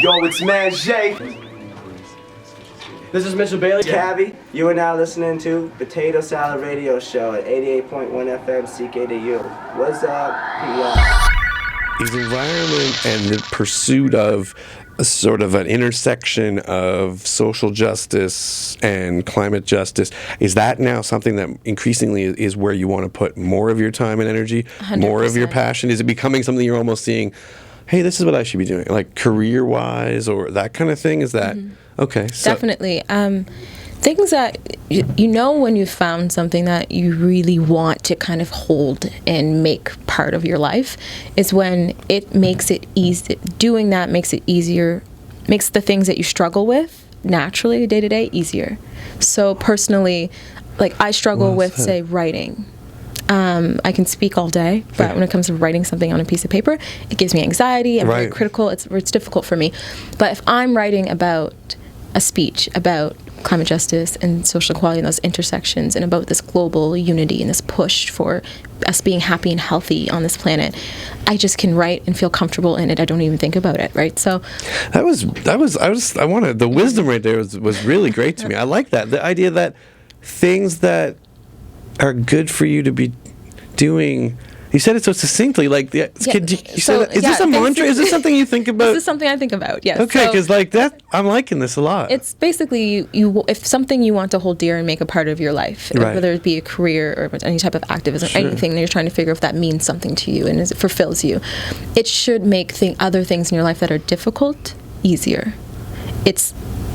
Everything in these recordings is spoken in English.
Yo, it's man Jay. This is Mr. Bailey. Cabby, you are now listening to Potato Salad Radio Show at 88.1 FM CKDU. What's up, PR? Is environment and the pursuit of a sort of an intersection of social justice and climate justice, is that now something that increasingly is where you want to put more of your time and energy, 100%. more of your passion? Is it becoming something you're almost seeing, hey, this is what I should be doing, like career-wise or that kind of thing? Is that, okay. So. Definitely. Things that, you know, when you've found something that you really want to kind of hold and make part of your life is when it makes it easy. Doing that makes it easier, makes the things that you struggle with naturally day to day easier. So personally, like I struggle with, say, writing. I can speak all day, but when it comes to writing something on a piece of paper, it gives me anxiety. I'm very critical. It's difficult for me. But if I'm writing about a speech about climate justice and social equality and those intersections and about this global unity and this push for us being happy and healthy on this planet, I just can write and feel comfortable in it. I don't even think about it, right? So I wanted, the wisdom right there was really great to me. I like that. The idea that things that are good for you to be doing. You said it so succinctly. Like, is this a mantra? Is this something you think about? This is something I think about. Yes. Okay, because like that, I'm liking this a lot. It's basically you if something you want to hold dear and make a part of your life, whether it be a career or any type of activism, anything that you're trying to figure if that means something to you and it fulfills you, it should make other things in your life that are difficult easier.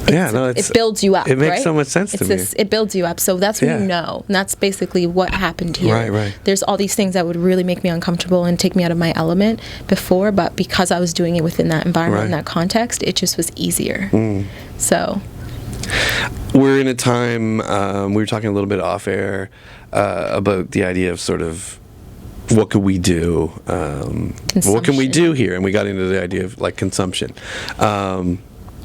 It builds you up. It makes so much sense to me. It builds you up. So that's when you know. And that's basically what happened here. Right. There's all these things that would really make me uncomfortable and take me out of my element before, but because I was doing it within that environment, in that context, it just was easier. So we're in a time, we were talking a little bit off air about the idea of sort of what could we do? What can we do here? And we got into the idea of like consumption.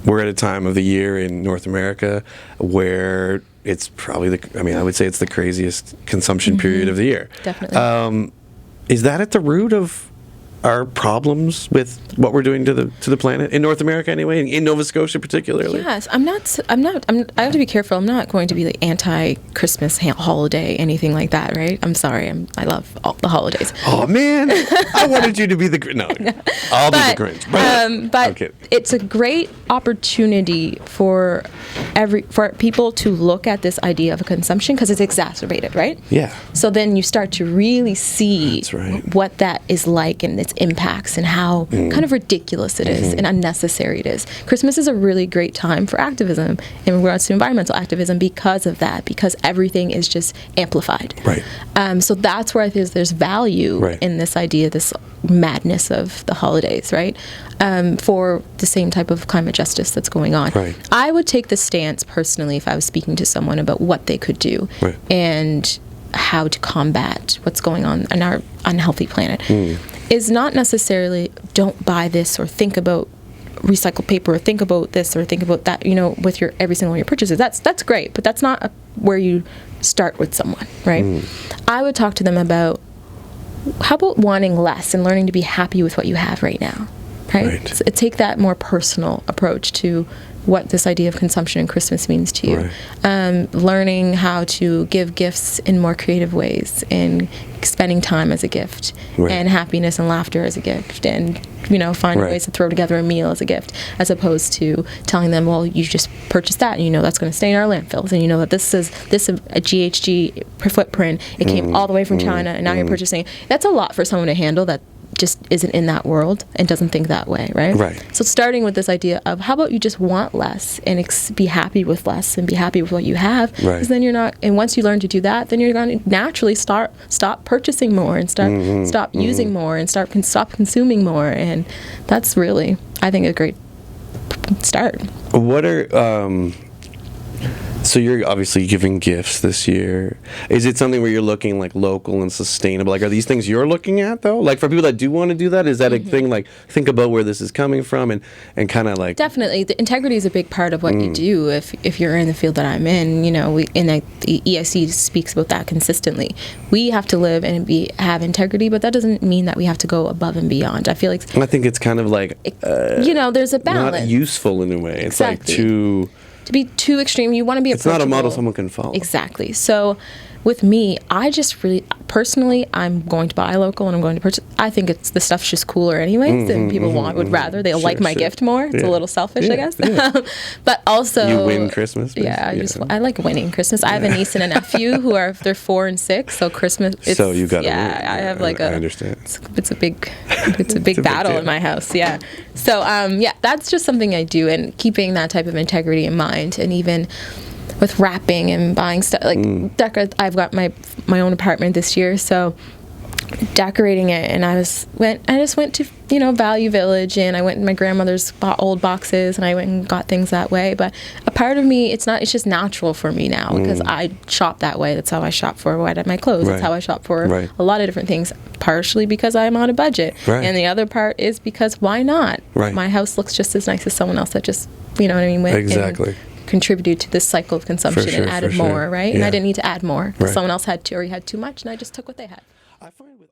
We're at a time of the year in North America where it's probably I would say it's the craziest consumption period of the year. Definitely. Is that at the root of our problems with what we're doing to the planet in North America anyway, in Nova Scotia particularly? Yes, I have to be careful. I'm not going to be like anti-Christmas holiday, anything like that, right? I'm sorry. I love all the holidays. Oh man, I wanted you to be the Grinch. I'll be the Grinch. But it's a great opportunity for people to look at this idea of a consumption because it's exacerbated, right? Yeah. So then you start to really see what that is like and its impacts and how kind of ridiculous it is and unnecessary it is. Christmas is a really great time for activism in regards to environmental activism because of that, because everything is just amplified. Right. So that's where I think there's value in this idea, this madness of the holidays, right? For the same type of climate justice that's going on. Right. I would take the stance personally if I was speaking to someone about what they could do and how to combat what's going on in our unhealthy planet is not necessarily don't buy this or think about recycled paper or think about this or think about that, with your every single one of your purchases. That's great, but that's not where you start with someone, right? I would talk to them about how about wanting less and learning to be happy with what you have right now, right? So take that more personal approach to what this idea of consumption and Christmas means to you. Learning how to give gifts in more creative ways and spending time as a gift and happiness and laughter as a gift and finding ways to throw together a meal as a gift as opposed to telling them, well, you just purchased that and that's going to stay in our landfills and that this is a GHG footprint. It came all the way from China and now you're purchasing. That's a lot for someone to handle that just isn't in that world and doesn't think that way, right? So starting with this idea of how about you just want less and be happy with less and be happy with what you have, because then you're not, and once you learn to do that, then you're going to naturally stop purchasing more and stop using more and stop consuming more, and that's really, I think, a great start. What are So you're obviously giving gifts this year. Is it something where you're looking like local and sustainable? Like, are these things you're looking at though? Like for people that do want to do that, is that a thing? Like, think about where this is coming from and kind of like. Definitely, the integrity is a big part of what you do. If you're in the field that I'm in, you know, the EIC speaks about that consistently. We have to live and have integrity, but that doesn't mean that we have to go above and beyond. I feel like. I think it's kind of like. You know, there's a balance. Not useful in a way. It's exactly. like too. To be too extreme, you want to be approachable. It's not a model someone can follow. Exactly. So with me, I just really, personally, I'm going to buy local and I'm going to purchase. I think the stuff's just cooler anyways than people would rather. They'll like my gift more. It's a little selfish, I guess. Yeah. But also. You win Christmas. Yeah, I like winning Christmas. I have a niece and a nephew who they're 4 and 6, so Christmas. So you got to win. I have like I understand. It's a big battle in my house, yeah. So, that's just something I do, and keeping that type of integrity in mind, and even with wrapping and buying stuff like I've got my own apartment this year, so decorating it, and I just went to Value Village, and I went, my grandmother's bought old boxes, and I went and got things that way. But a part of me, it's just natural for me now because I shop that way. That's how I shop for my clothes. That's how I shop for a lot of different things, partially because I'm on a budget, and the other part is because why not? My house looks just as nice as someone else that just went exactly. and contributed to this cycle of consumption and added more, right? Yeah. And I didn't need to add more because someone else had already had too much, and I just took what they had. I find with